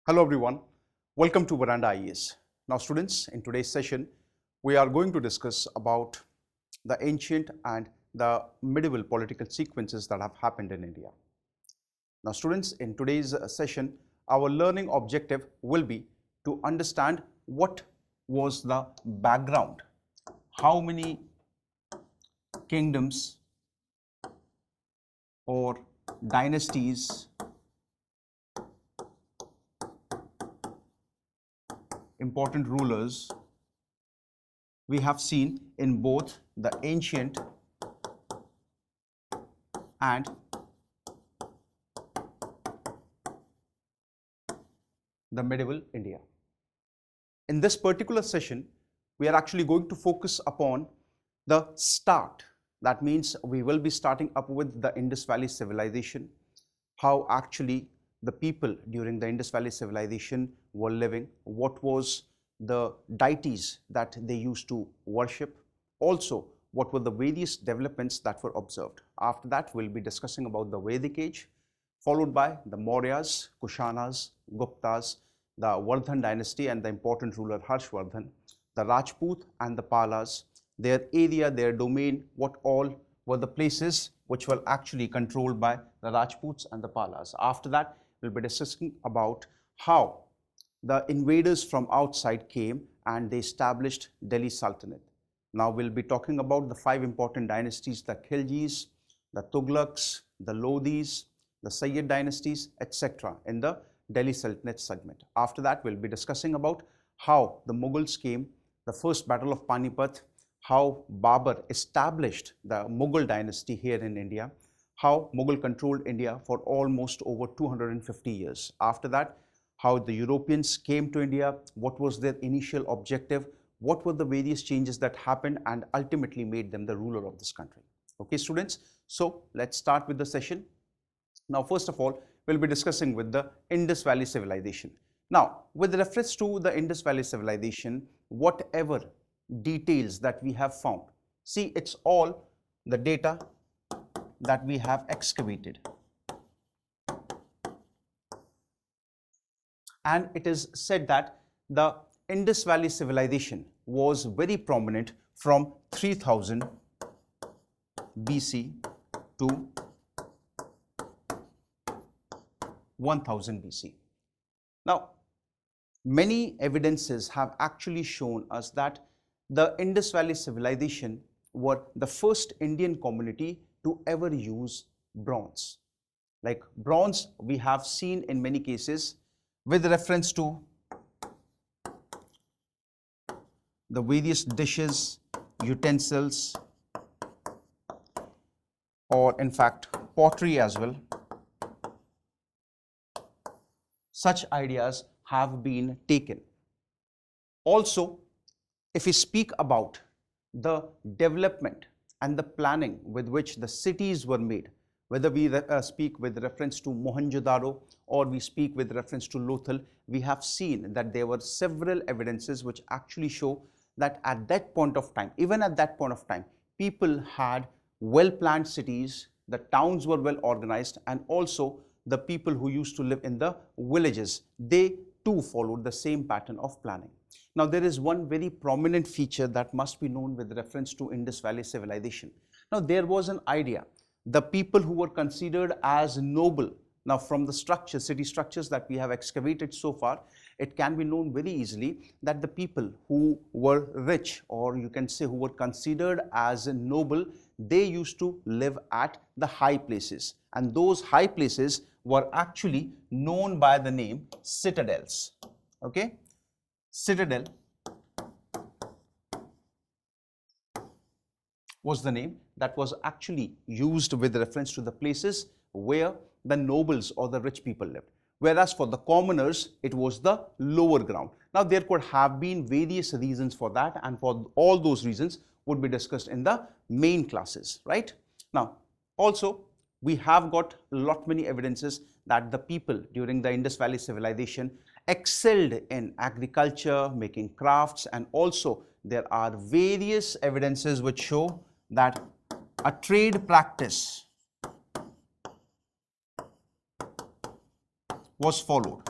Hello everyone, welcome to Veranda IAS. Now students, in today's session, we are going to discuss about the ancient and the medieval political sequences that have happened in India. Now students, in today's session, our learning objective will be to understand what was the background, how many kingdoms or dynasties, important rulers we have seen in both the ancient and the medieval India. In this particular session, we are actually going to focus upon the start. That means we will be starting up with the Indus Valley Civilization, how actually the people during the Indus Valley Civilization were living, what was the deities that they used to worship, also what were the various developments that were observed. After that, we'll be discussing about the Vedic Age, followed by the Mauryas, Kushanas, Guptas, the Vardhan Dynasty and the important ruler Harshvardhan, the Rajput and the Palas, their area, their domain, what all were the places which were actually controlled by the Rajputs and the Palas. After that, we'll be discussing about how the invaders from outside came and they established Delhi Sultanate. Now we'll be talking about the 5 important dynasties, the Khiljis, the Tughlaqs, the Lodhis, the Sayyid dynasties, etc. in the Delhi Sultanate segment. After that, we'll be discussing about how the Mughals came, the first battle of Panipat, how Babur established the Mughal dynasty here in India, how Mughal controlled India for almost over 250 years. After that, how the Europeans came to India, what was their initial objective, what were the various changes that happened and ultimately made them the ruler of this country. Okay, students, so let's start with the session. Now, first of all, we'll be discussing with the Indus Valley Civilization. Now, with reference to the Indus Valley Civilization, whatever details that we have found, see, it's all the data that we have excavated, and it is said that the Indus Valley Civilization was very prominent from 3000 BC to 1000 BC. Now, many evidences have actually shown us that the Indus Valley Civilization were the first Indian community to ever use bronze. Like bronze, we have seen in many cases with reference to the various dishes, utensils, or in fact pottery as well. Such ideas have been taken. Also, if we speak about the development and the planning with which the cities were made, whether we speak with reference to Mohenjo-daro or we speak with reference to Lothal, we have seen that there were several evidences which actually show that at that point of time, even at that point of time, people had well-planned cities, the towns were well organized, and also the people who used to live in the villages, they too followed the same pattern of planning. Now, there is one very prominent feature that must be known with reference to Indus Valley Civilization. Now, there was an idea, the people who were considered as noble. Now, from the structures, city structures that we have excavated so far, it can be known very easily that the people who were rich, or you can say who were considered as noble, they used to live at the high places. And those high places were actually known by the name citadels. Okay? Citadel was the name that was actually used with reference to the places where the nobles or the rich people lived. Whereas for the commoners, it was the lower ground. Now, there could have been various reasons for that, and for all those reasons would be discussed in the main classes, right? Now, also, we have got many evidences that the people during the Indus Valley Civilization excelled in agriculture, making crafts, and also there are various evidences which show that a trade practice was followed.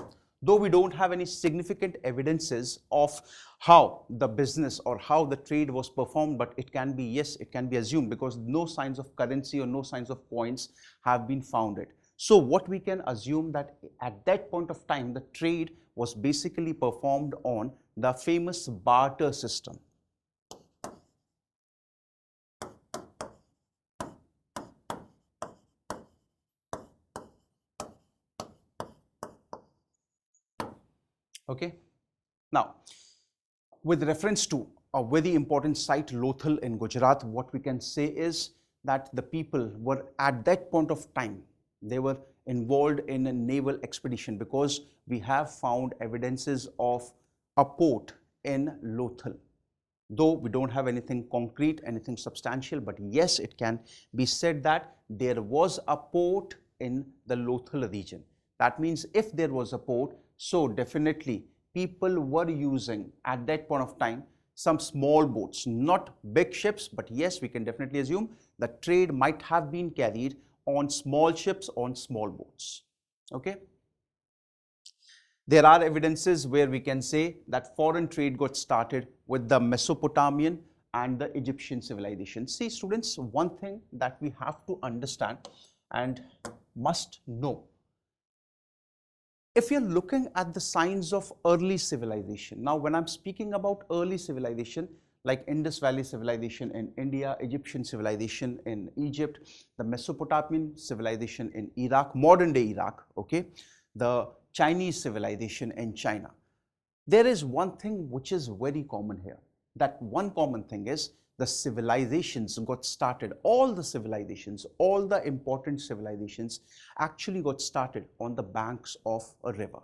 Though we don't have any significant evidences of how the business or how the trade was performed, but it can be, yes, it can be assumed, because no signs of currency or no signs of coins have been founded. So what we can assume that at that point of time, the trade was basically performed on the famous barter system. Okay. Now, with reference to a very important site, Lothal in Gujarat, what we can say is that the people were at that point of time, they were involved in a naval expedition, because we have found evidences of a port in Lothal. Though we don't have anything concrete, anything substantial, but yes, it can be said that there was a port in the Lothal region. That means if there was a port, so definitely people were using at that point of time some small boats, not big ships, but yes, we can definitely assume that trade might have been carried on small ships, on small boats. Okay. There are evidences where we can say that foreign trade got started with the Mesopotamian and the Egyptian civilization. See students, one thing that we have to understand and must know, if you're looking at the signs of early civilization, now when I'm speaking about early civilization, like Indus Valley civilization in India, Egyptian civilization in Egypt, the Mesopotamian civilization in Iraq, modern day Iraq, okay, the Chinese civilization in China. There is one thing which is very common here. That one common thing is the civilizations got started, all the civilizations, all the important civilizations actually got started on the banks of a river.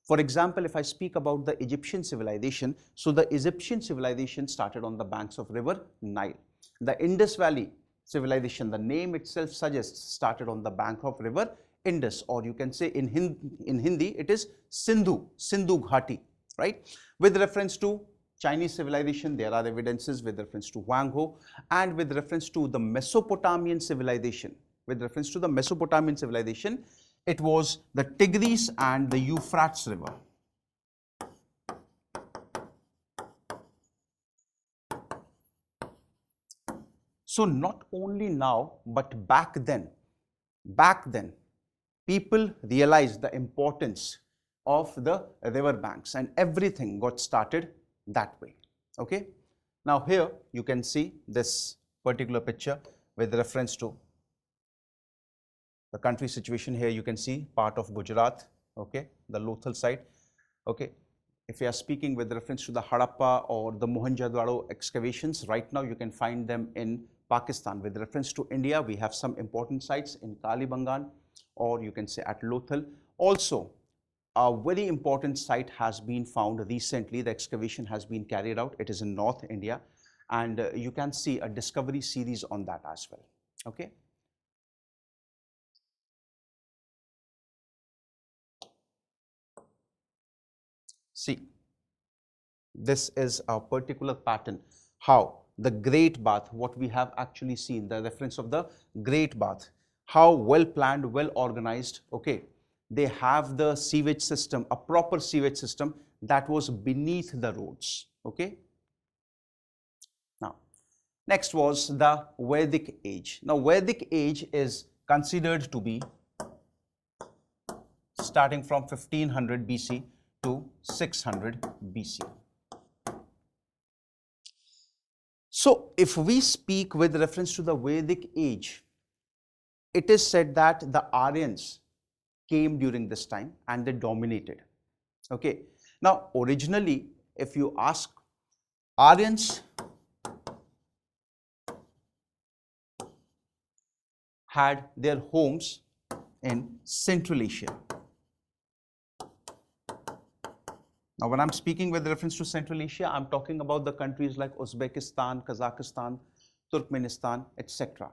For example, if I speak about the Egyptian civilization, so the Egyptian civilization started on the banks of river Nile. The Indus Valley civilization, the name itself suggests, started on the bank of river Indus, or you can say in Hindi it is Sindhu Ghati, right? With reference to Chinese civilization, there are evidences with reference to Huang Ho, and with reference to the Mesopotamian civilization. With reference to the Mesopotamian civilization, it was the Tigris and the Euphrates River. So not only now, but back then, people realized the importance of the river banks, and everything got started that way. Okay. Now here you can see this particular picture with reference to the country situation. Here you can see part of Gujarat, okay, the Lothal site. Okay. If we are speaking with reference to the Harappa or the Mohenjo-daro excavations, right now you can find them in Pakistan. With reference to India, we have some important sites in Kalibangan, or you can say at Lothal. Also, a very important site has been found recently. The excavation has been carried out. It is in North India, and you can see a discovery series on that as well. Okay. See, this is a particular pattern, how the Great Bath, what we have actually seen, the reference of the Great Bath, how well planned, well organized, okay. They have the sewage system, a proper sewage system that was beneath the roads, okay. Now, next was the Vedic age. Now, Vedic age is considered to be starting from 1500 BC to 600 BC. So, if we speak with reference to the Vedic age, it is said that the Aryans came during this time and they dominated. Okay. Now, originally, if you ask, Aryans had their homes in Central Asia. Now, when I'm speaking with reference to Central Asia, I'm talking about the countries like Uzbekistan, Kazakhstan, Turkmenistan, etc.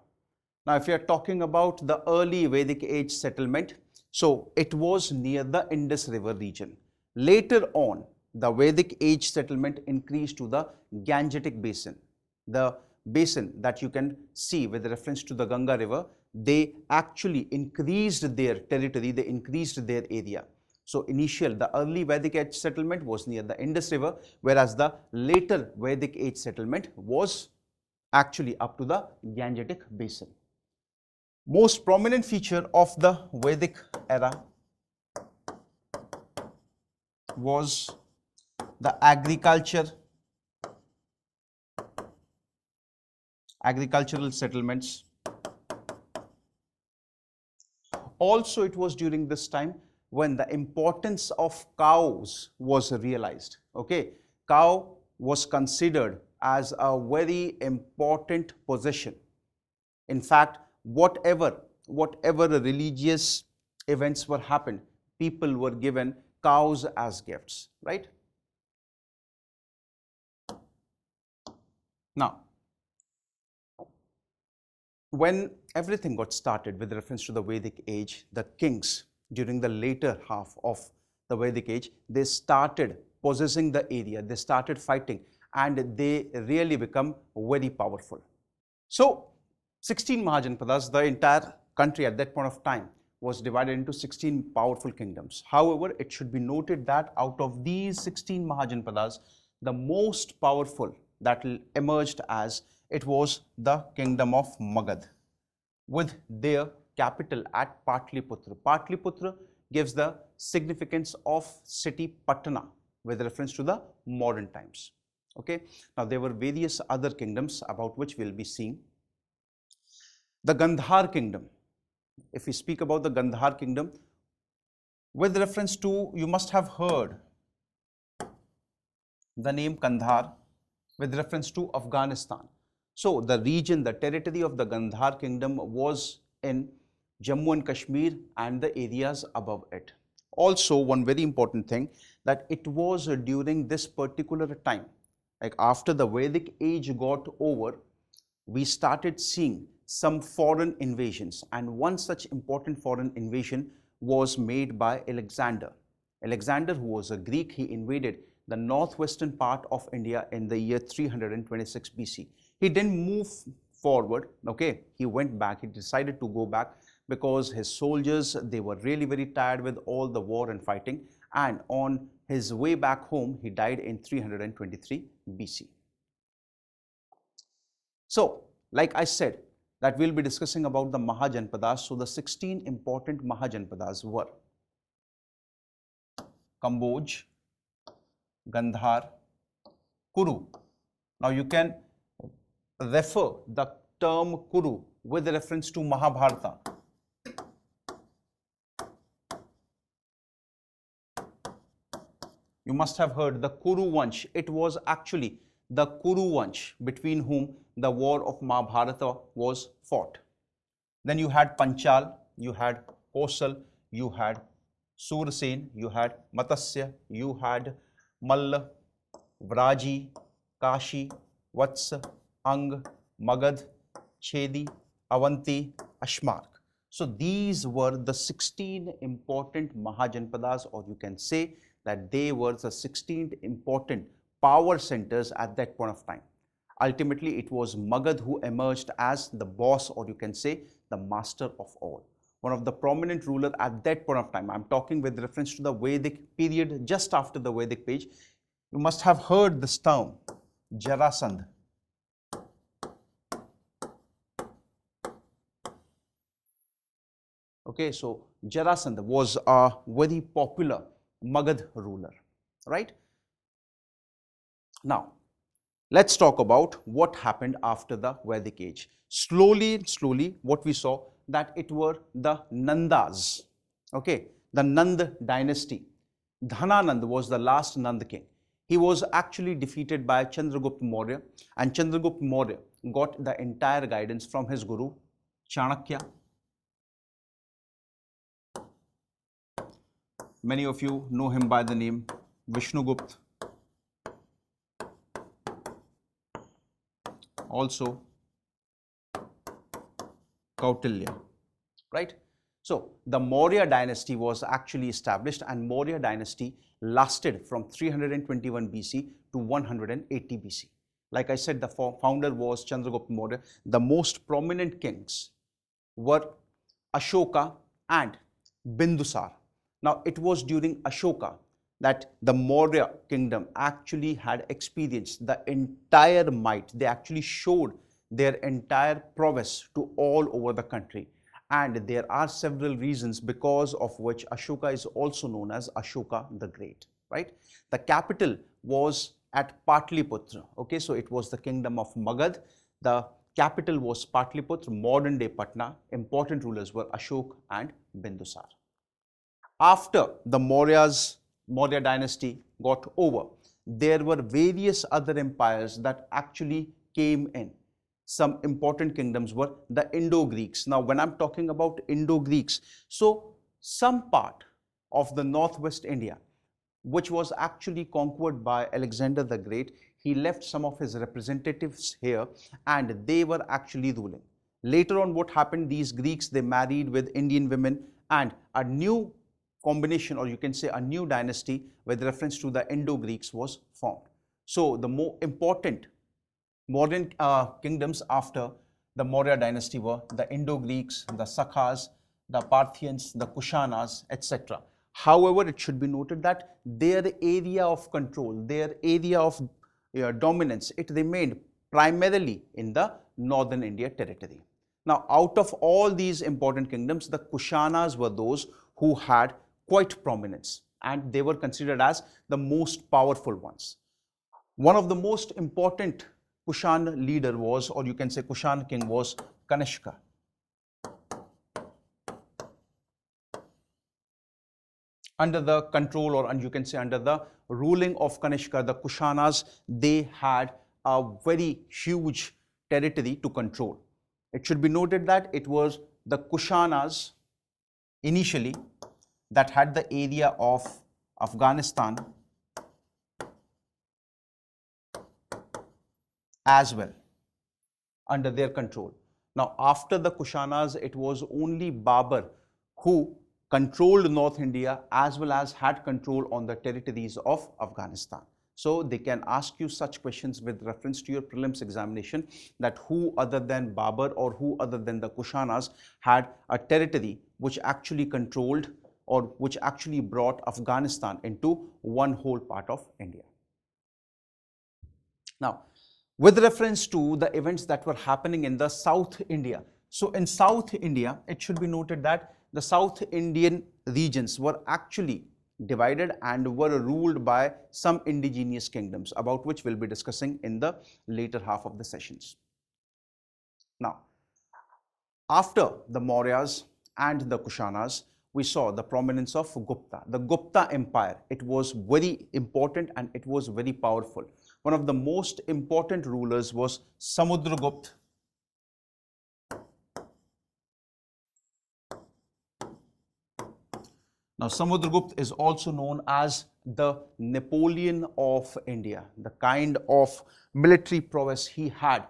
Now, if you are talking about the early Vedic age settlement, so it was near the Indus River region. Later on, the Vedic age settlement increased to the Gangetic basin. The basin that you can see with reference to the Ganga River, they actually increased their territory, they increased their area. So the early Vedic Age settlement was near the Indus River, whereas the later Vedic Age settlement was actually up to the Gangetic Basin. Most prominent feature of the Vedic era was the agricultural settlements. Also, it was during this time when the importance of cows was realized. Okay, cow was considered as a very important possession. In fact, whatever religious events were happened, people were given cows as gifts, right? Now, when everything got started with reference to the Vedic age, the kings during the later half of the Vedic age, they started possessing the area, they started fighting, and they really become very powerful. So, 16 Mahajanapadas, the entire country at that point of time, was divided into 16 powerful kingdoms. However, it should be noted that out of these 16 Mahajanapadas, the most powerful that emerged as it was the kingdom of Magad, with their capital at Patliputra. Patliputra gives the significance of city Patna with reference to the modern times. Okay. Now, there were various other kingdoms about which we will be seeing. The Gandhar kingdom. If we speak about the Gandhar kingdom, with reference to, you must have heard the name Kandhar with reference to Afghanistan. So, the region, the territory of the Gandhar kingdom was in Jammu and Kashmir and the areas above it. Also, one very important thing, that it was during this particular time, like after the Vedic age got over, we started seeing some foreign invasions, and one such important foreign invasion was made by Alexander. Alexander, who was a Greek, he invaded the northwestern part of India in the year 326 BC. He didn't move forward, okay, he went back, he decided to go back because his soldiers, they were really very tired with all the war and fighting, and on his way back home, he died in 323 BC. So, like I said, that we'll be discussing about the Mahajanapadas. So, the 16 important Mahajanapadas were Kamboj, Gandhar, Kuru. Now, you can refer the term Kuru with reference to Mahabharata. You must have heard the Kuru Vansh. It was actually the Kuru Vansh between whom the war of Mahabharata was fought. Then you had Panchal, you had Kosal, you had Sursen, you had Matsya, you had Malla, Vraji, Kashi, Vatsa, Ang, Magad, Chedi, Avanti, Ashmark. So these were the 16 important Mahajanapadas, or you can say that they were the 16 important power centers at that point of time. Ultimately, it was Magad who emerged as the boss, or you can say the master of all. One of the prominent ruler at that point of time, I'm talking with reference to the Vedic period just after the Vedic page. You must have heard this term, Jarasandh. Okay, so Jarasandh was a very popular Magad ruler, right? Now, let's talk about what happened after the Vedic age. Slowly, what we saw that it were the Nandas, okay, the Nand dynasty. Dhananand was the last Nand king. He was actually defeated by Chandragupta Maurya, and Chandragupta Maurya got the entire guidance from his guru Chanakya. Many of you know him by the name Vishnugupta. Also Kautilya, right? So the Maurya dynasty was actually established, and Maurya dynasty lasted from 321 BC to 180 BC. Like I said, the founder was Chandragupta Maurya. The most prominent kings were Ashoka and Bindusar. Now, it was during Ashoka that the Maurya kingdom actually had experienced the entire might. They actually showed their entire prowess to all over the country. And there are several reasons because of which Ashoka is also known as Ashoka the Great, right? The capital was at Patliputra, okay? So it was the kingdom of Magad. The capital was Patliputra, modern day Patna. Important rulers were Ashok and Bindusar. After the Maurya dynasty got over, there were various other empires that actually came in. Some important kingdoms were the Indo-Greeks. Now, when I'm talking about Indo-Greeks, so some part of the northwest India, which was actually conquered by Alexander the Great, he left some of his representatives here and they were actually ruling. Later on, what happened, these Greeks, they married with Indian women and a new combination, or you can say a new dynasty with reference to the Indo-Greeks was formed. So the more important modern kingdoms after the Maurya dynasty were the Indo-Greeks, the Sakas, the Parthians, the Kushanas, etc. However, it should be noted that their area of control, their area of dominance, it remained primarily in the northern India territory. Now, out of all these important kingdoms, the Kushanas were those who had quite prominence and they were considered as the most powerful ones. One of the most important Kushan leader was, or you can say Kushan king was Kanishka. Under the control, or you can say under the ruling of Kanishka, the Kushanas, they had a very huge territory to control. It should be noted that it was the Kushanas initially that had the area of Afghanistan as well under their control. Now, after the Kushanas, it was only Babur who controlled North India as well as had control on the territories of Afghanistan. So they can ask you such questions with reference to your prelims examination, that who other than Babur or who other than the Kushanas had a territory which actually controlled or which actually brought Afghanistan into one whole part of India. Now, with reference to the events that were happening in the South India. So in South India, it should be noted that the South Indian regions were actually divided and were ruled by some indigenous kingdoms, about which we'll be discussing in the later half of the sessions. Now, after the Mauryas and the Kushanas, we saw the prominence of Gupta. The Gupta Empire, it was very important and it was very powerful. One of the most important rulers was Samudragupta. Now, Samudragupta is also known as the Napoleon of India. The kind of military prowess he had,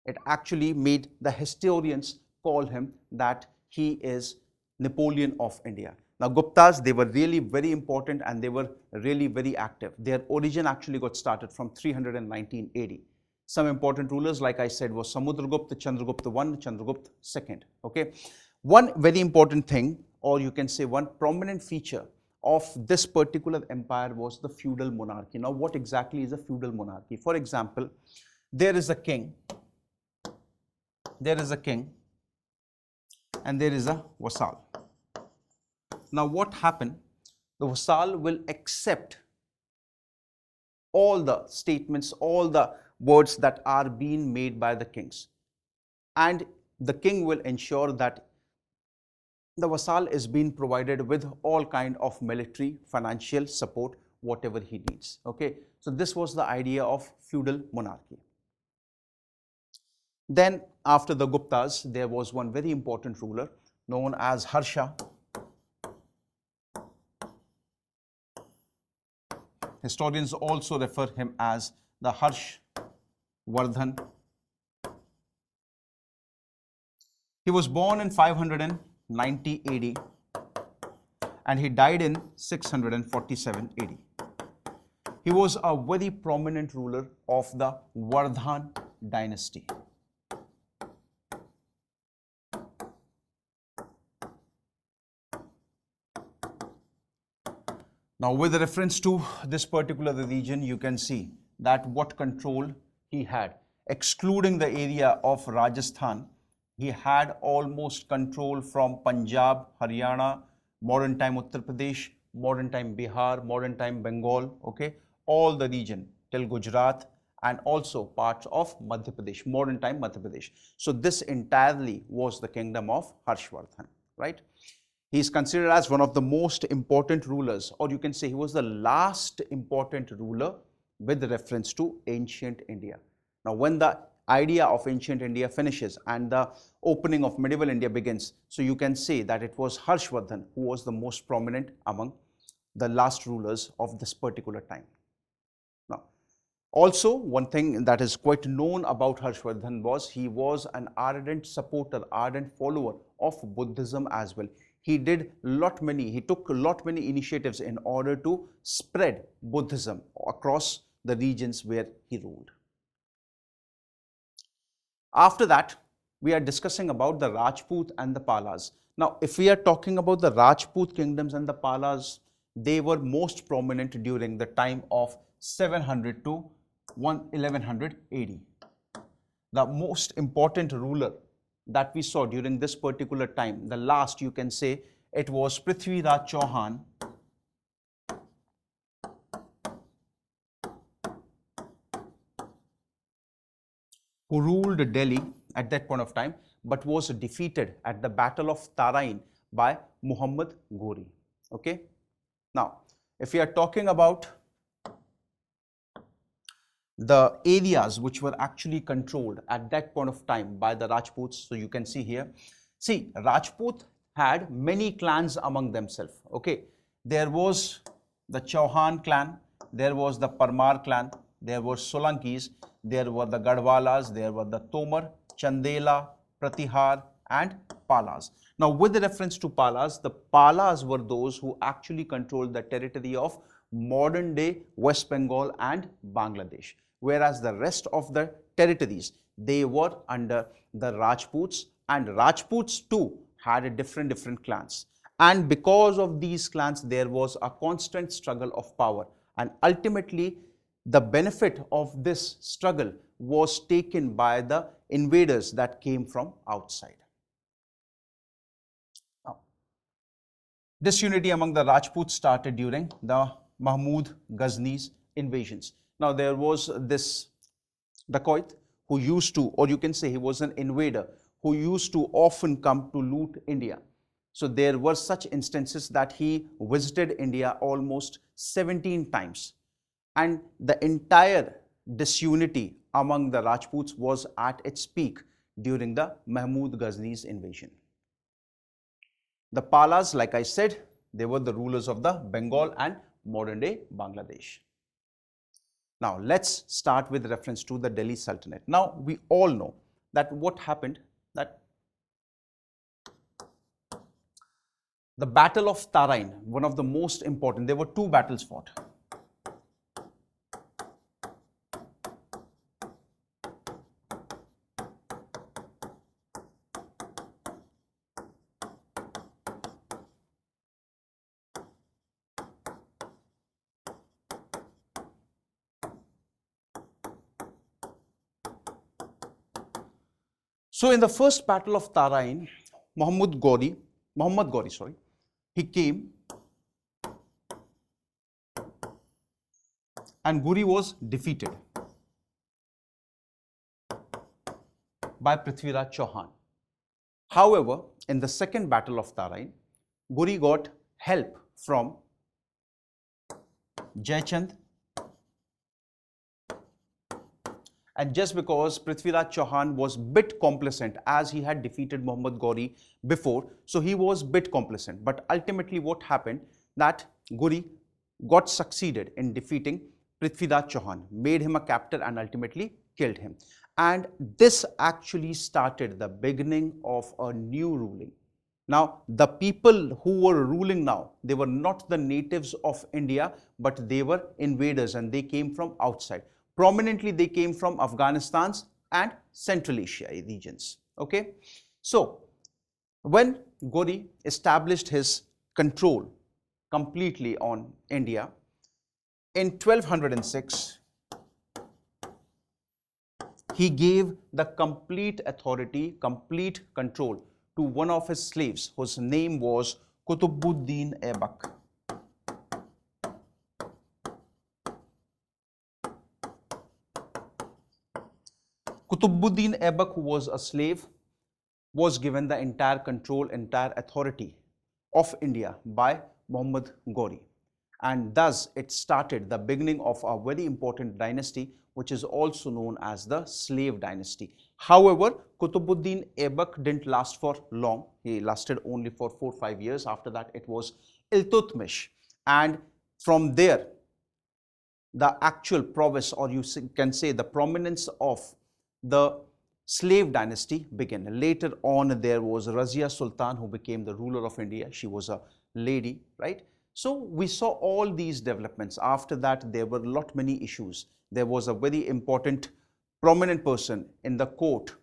it actually made the historians call him that he is Napoleon of India. Now, Guptas, they were really very important and they were really very active. Their origin actually got started from 319 AD. Some important rulers, like I said, was Samudragupta, Chandragupta I, Chandragupta II. Okay. One very important thing, or you can say one prominent feature of this particular empire was the feudal monarchy. Now, what exactly is a feudal monarchy? For example, there is a king, and there is a vassal. Now, what happened? The vassal will accept all the statements, all the words that are being made by the kings. And the king will ensure that the vassal is being provided with all kind of military, financial support, whatever he needs. Okay. So this was the idea of feudal monarchy. Then after the Guptas, there was one very important ruler known as Harsha. Historians also refer him as the Harshvardhan. He was born in 590 AD and he died in 647 AD. He was a very prominent ruler of the Vardhan dynasty. Now, with reference to this particular region, you can see that what control he had. Excluding the area of Rajasthan, he had almost control from Punjab, Haryana, modern time Uttar Pradesh, modern time Bihar, modern time Bengal, okay, all the region till Gujarat and also parts of Madhya Pradesh, modern time Madhya Pradesh. So this entirely was the kingdom of Harshvardhan, right? He is considered as one of the most important rulers, or you can say he was the last important ruler with reference to ancient India. Now, when the idea of ancient India finishes and the opening of medieval India begins, so you can say that it was Harshvardhan who was the most prominent among the last rulers of this particular time. Now, also, one thing that is quite known about Harshvardhan was he was an ardent supporter, ardent follower of Buddhism as well. He took a lot many initiatives in order to spread Buddhism across the regions where he ruled. After that, we are discussing about the Rajput and the Palas. Now, if we are talking about the Rajput kingdoms and the Palas, they were most prominent during the time of 700 to 1100 AD. The most important ruler that we saw during this particular time, the last, you can say, it was Prithviraj Chauhan, who ruled Delhi at that point of time, but was defeated at the Battle of Tarain by Muhammad Ghori. Okay. Now, if we are talking about the areas which were actually controlled at that point of time by the Rajputs, so you can see here. See, Rajput had many clans among themselves. Okay, there was the Chauhan clan, there was the Parmar clan, there were Solankis, there were the Gadwalas, there were the Tomar, Chandela, Pratihar, and Palas. Now, with reference to Palas, the Palas were those who actually controlled the territory of modern day West Bengal and Bangladesh, whereas the rest of the territories, they were under the Rajputs, and Rajputs too had different clans. And because of these clans, there was a constant struggle of power, and ultimately the benefit of this struggle was taken by the invaders that came from outside. Now, disunity among the Rajputs started during the Mahmud Ghazni's invasions. Now, there was this dacoit who used to, or you can say he was an invader, who used to often come to loot India. So there were such instances that he visited India almost 17 times. And the entire disunity among the Rajputs was at its peak during the Mahmud Ghazni's invasion. The Palas, like I said, they were the rulers of the Bengal and modern day Bangladesh. Now, let's start with reference to the Delhi Sultanate. Now, we all know that what happened, that the Battle of Tarain, one of the most important, there were two battles fought. So, in the first battle of Tarain, Muhammad Ghori, he came and Ghori was defeated by Prithviraj Chauhan. However, in the second battle of Tarain, Ghori got help from Jaichand. And just because Prithviraj Chauhan was bit complacent, as he had defeated Muhammad Ghori before, so he was bit complacent. But ultimately what happened, that Ghori got succeeded in defeating Prithviraj Chauhan, made him a captor and ultimately killed him. And this actually started the beginning of a new ruling. Now, the people who were ruling now, they were not the natives of India, but they were invaders and they came from outside. Prominently, they came from Afghanistan and Central Asia regions. Okay, so when Ghori established his control completely on India. In 1206, he gave the complete authority, complete control to one of his slaves whose name was Qutbuddin Aibak. Qutbuddin Aibak, who was a slave, was given the entire control, entire authority of India by Muhammad Ghori. And thus it started the beginning of a very important dynasty, which is also known as the slave dynasty. However, Qutbuddin Aibak didn't last for long. He lasted only for 4-5 years. After that, it was Iltutmish. And from there, the actual prowess, or you can say the prominence of the slave dynasty began. Later on, there was Razia Sultan, who became the ruler of India. She was a lady, right? So we saw all these developments. After that, there were many issues. There was a very important, prominent person in the court.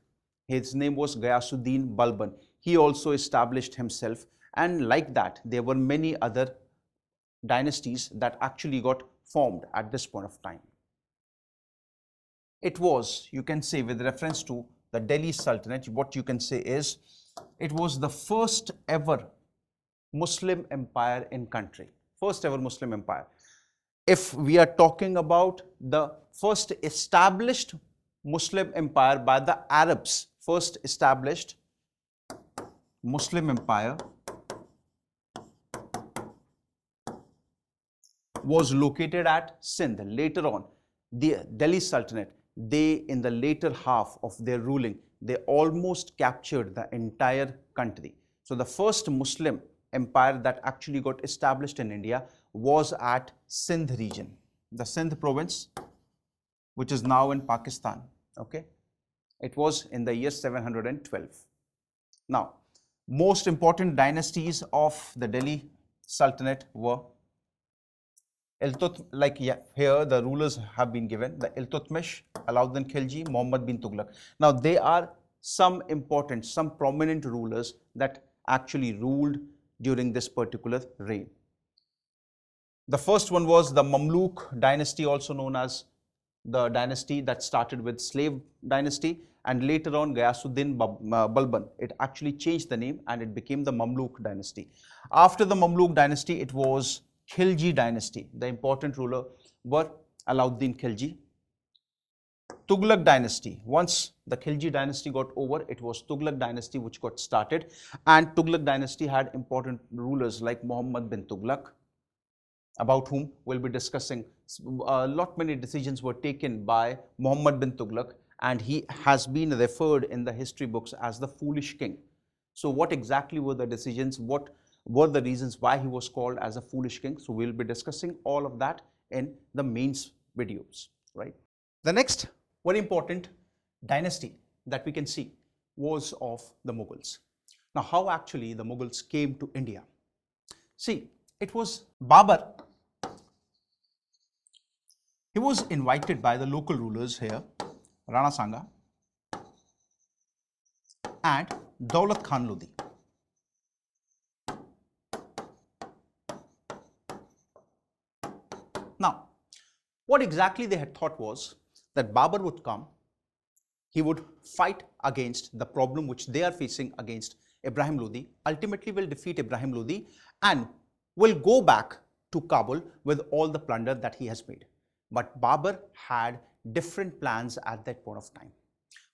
His name was Ghayasuddin Balban. He also established himself, and like that, there were many other dynasties that actually got formed at this point of time. It was, you can say, with reference to the Delhi Sultanate, what you can say is, it was the first ever Muslim empire in country. First ever Muslim empire. If we are talking about the first established Muslim empire by the Arabs, first established Muslim empire was located at Sindh. Later on, the Delhi Sultanate, they, in the later half of their ruling, they almost captured the entire country. So the first Muslim empire that actually got established in India was at Sindh region, the Sindh province, which is now in Pakistan. Okay, it was in the year 712. Now, most important dynasties of the Delhi Sultanate were here the rulers have been given: the Iltutmish, Alauddin Khilji, Muhammad bin Tughlaq. Now, they are some important, some prominent rulers that actually ruled during this particular reign. The first one was the Mamluk dynasty, also known as the dynasty that started with slave dynasty, and later on Ghayasuddin Balban. It actually changed the name and it became the Mamluk dynasty. After the Mamluk dynasty, it was Khilji dynasty. The important ruler were Alauddin Khilji. Tughlaq dynasty. Once the Khilji dynasty got over, it was Tughlaq dynasty which got started, and Tughlaq dynasty had important rulers like Muhammad bin Tughlaq, about whom we'll be discussing. Many decisions were taken by Muhammad bin Tughlaq, and he has been referred in the history books as the foolish king. So what exactly were the decisions? What were the reasons why he was called as a foolish king? So we'll be discussing all of that in the mains videos, right? The next very important dynasty that we can see was of the Mughals. Now, how actually the Mughals came to India? See, it was Babur. He was invited by the local rulers here, Rana Sanga and Daulat Khan Lodi. Now, what exactly they had thought was that Babur would come, he would fight against the problem which they are facing against Ibrahim Lodi, ultimately will defeat Ibrahim Lodi and will go back to Kabul with all the plunder that he has made. But Babur had different plans at that point of time.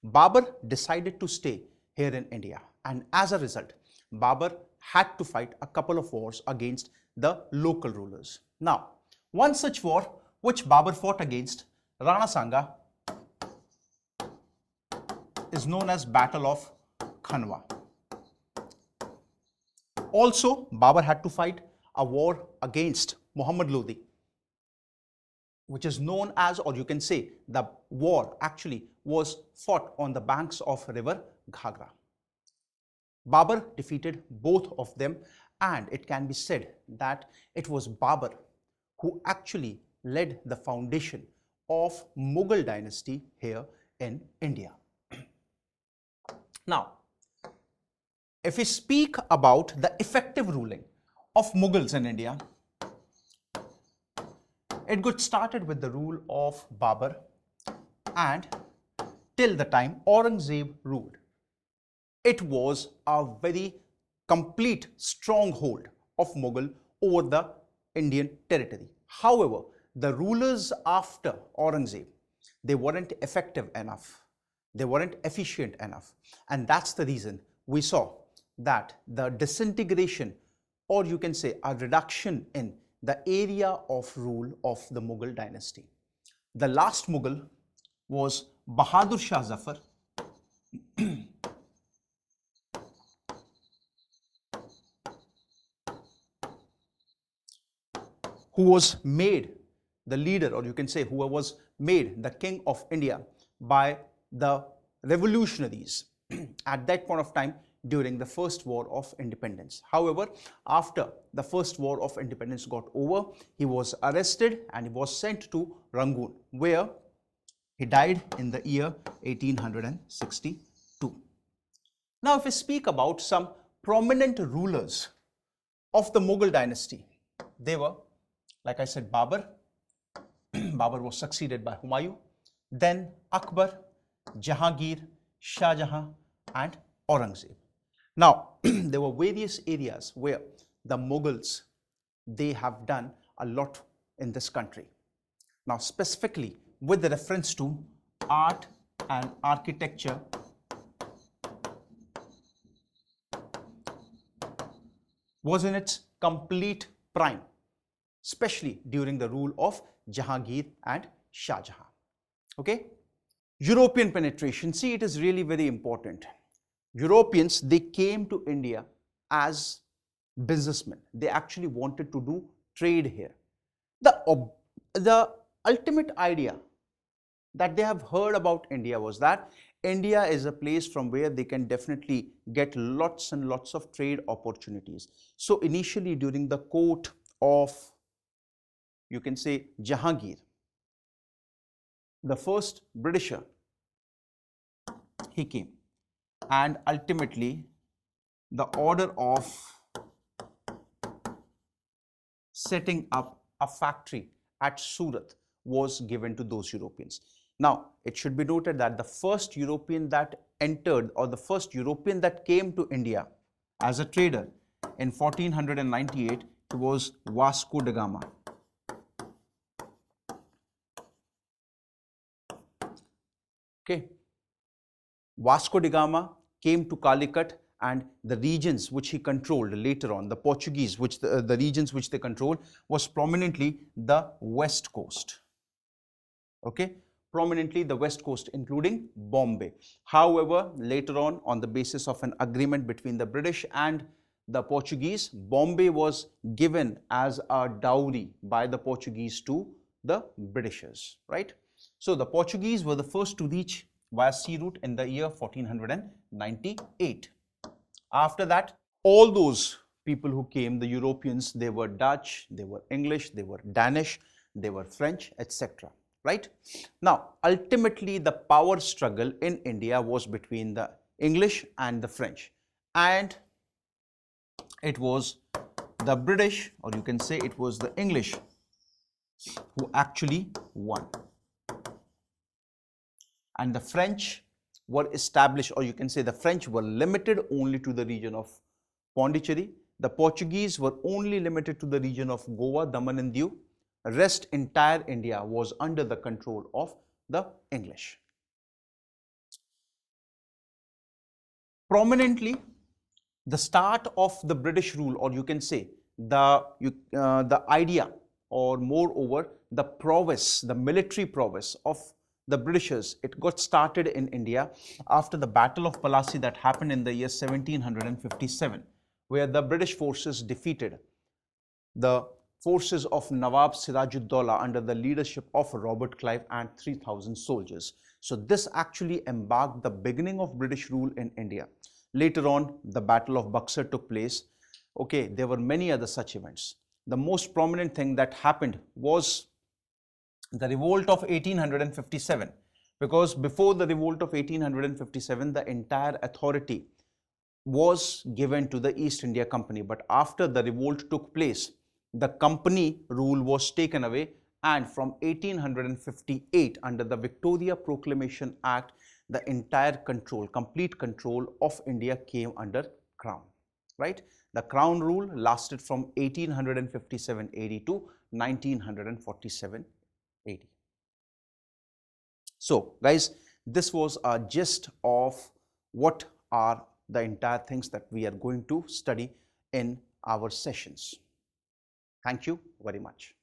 Babur decided to stay here in India, and as a result, Babur had to fight a couple of wars against the local rulers. Now, one such war which Babur fought against Rana Sanga is known as Battle of Khanwa. Also, Babur had to fight a war against Muhammad Lodi, which is known as, or you can say, the war actually was fought on the banks of river Ghagra. Babur defeated both of them, and it can be said that it was Babur who actually led the foundation of Mughal dynasty here in India. Now, if we speak about the effective ruling of Mughals in India, It got started with the rule of Babur and till the time Aurangzeb ruled. It was a very complete stronghold of Mughal over the Indian territory. However, the rulers after Aurangzeb, they weren't effective enough. They weren't efficient enough. And that's the reason we saw that the disintegration, or you can say a reduction in the area of rule of the Mughal dynasty. The last Mughal was Bahadur Shah Zafar, who was made the leader, or you can say who was made the king of India by the revolutionaries at that point of time during the First War of Independence. However, after the First War of Independence got over, he was arrested and he was sent to Rangoon, where he died in the year 1862. Now, if we speak about some prominent rulers of the Mughal dynasty, they were, like I said, Babur. Babur was succeeded by Humayun, then Akbar, Jahangir, Shah Jahan and Aurangzeb. Now, there were various areas where the Mughals, they have done a lot in this country. Now, specifically with the reference to art and architecture, was in its complete prime, especially during the rule of Jahangir and Shah Jahan. Okay? European penetration, see, it is really very important. Europeans, they came to India as businessmen. They actually wanted to do trade here. The ultimate idea that they have heard about India was that India is a place from where they can definitely get lots and lots of trade opportunities. So initially during the court of, you can say, Jahangir, the first Britisher, he came, and ultimately the order of setting up a factory at Surat was given to those Europeans. Now, it should be noted that the first European that entered, or the first European that came to India as a trader in 1498, it was Vasco da Gama. Okay. Vasco da Gama came to Calicut, and the regions which he controlled later on, the Portuguese, which the regions which they controlled, was prominently the west coast. Okay, prominently the west coast, including Bombay. However, later on the basis of an agreement between the British and the Portuguese, Bombay was given as a dowry by the Portuguese to the Britishers, right? So the Portuguese were the first to reach via sea route in the year 1498. After that, all those people who came, the Europeans, they were Dutch, they were English, they were Danish, they were French, etc. Right? Now, ultimately, the power struggle in India was between the English and the French. And it was the British, or you can say it was the English, who actually won. And the French were established, or you can say the French were limited only to the region of Pondicherry. The Portuguese were only limited to the region of Goa, Daman and Diu. Rest entire India was under the control of the English. Prominently, the start of the British rule, or you can say the idea, or moreover the prowess, the military prowess of the Britishers, it got started in India after the Battle of Plassey that happened in the year 1757, where the British forces defeated the forces of Nawab Sirajuddaulah under the leadership of Robert Clive and 3,000 soldiers. So this actually embarked the beginning of British rule in India. Later on, the Battle of Buxar took place. Okay, there were many other such events. The most prominent thing that happened was the revolt of 1857, because before the revolt of 1857, the entire authority was given to the East India Company. But after the revolt took place, the company rule was taken away and from 1858 under the Victoria Proclamation Act, the entire control, complete control of India came under Crown, right? The Crown rule lasted from 1857 AD to 1947 AD. So guys, this was a gist of what are the entire things that we are going to study in our sessions. Thank you very much.